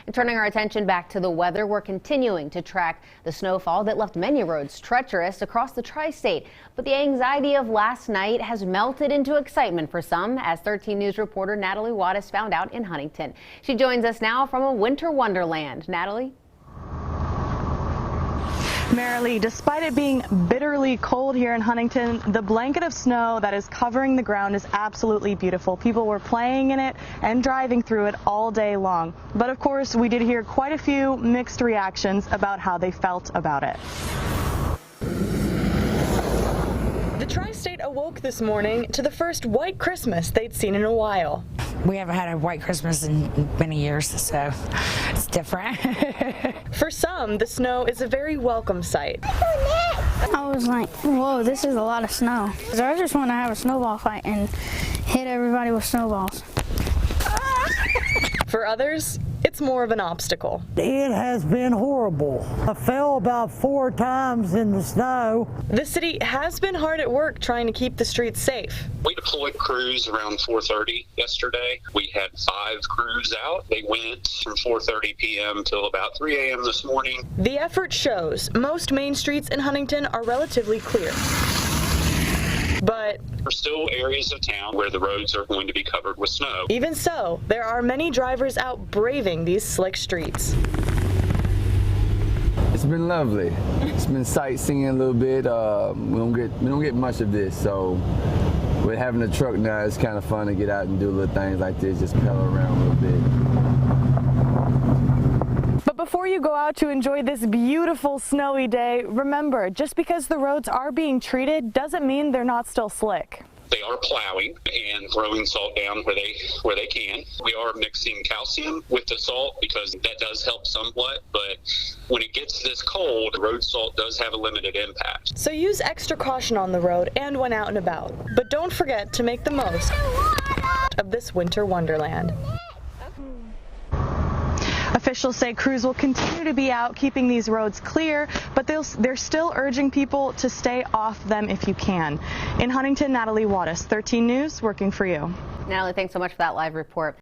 And turning our attention back to the weather, we're continuing to track the snowfall that left many roads treacherous across the tri-state. But the anxiety of last night has melted into excitement for some, as 13 News reporter Natalie Wattis found out in Huntington. She joins us now from a winter wonderland. Natalie? Marilee, despite it being bitterly cold here in Huntington, the blanket of snow that is covering the ground is absolutely beautiful. People were playing in it and driving through it all day long. But of course, we did hear quite a few mixed reactions about how they felt about it. The tri-state awoke this morning to the first white Christmas they'd seen in a while. We haven't had a white Christmas in many years, so it's different. For some, the snow is a very welcome sight. I was like, whoa, this is a lot of snow. I just want to have a snowball fight and hit everybody with snowballs. For others, it's more of an obstacle. It has been horrible. I fell about 4 times in the snow. The city has been hard at work trying to keep the streets safe. We deployed crews around 4:30 yesterday. We had 5 crews out. They went from 4:30 p.m. till about 3 a.m. this morning. The effort shows most main streets in Huntington are relatively clear. But There are still areas of town where the roads are going to be covered with snow. even so, there are many drivers out braving these slick streets. It's been lovely. It's been sightseeing a little bit. We don't get much of this, so with having a truck now, it's kind of fun to get out and do little things like this, just pedal around a little bit. But before you go out to enjoy this beautiful snowy day, remember, just because the roads are being treated doesn't mean they're not still slick. They are plowing and throwing salt down where they can. We are mixing calcium with the salt because that does help somewhat, but when it gets this cold, road salt does have a limited impact. So use extra caution on the road and when out and about. But don't forget to make the most of this winter wonderland. Officials say crews will continue to be out keeping these roads clear, but they're still urging people to stay off them if you can. In Huntington, Natalie Wattis, 13 News, working for you. Natalie, thanks so much for that live report.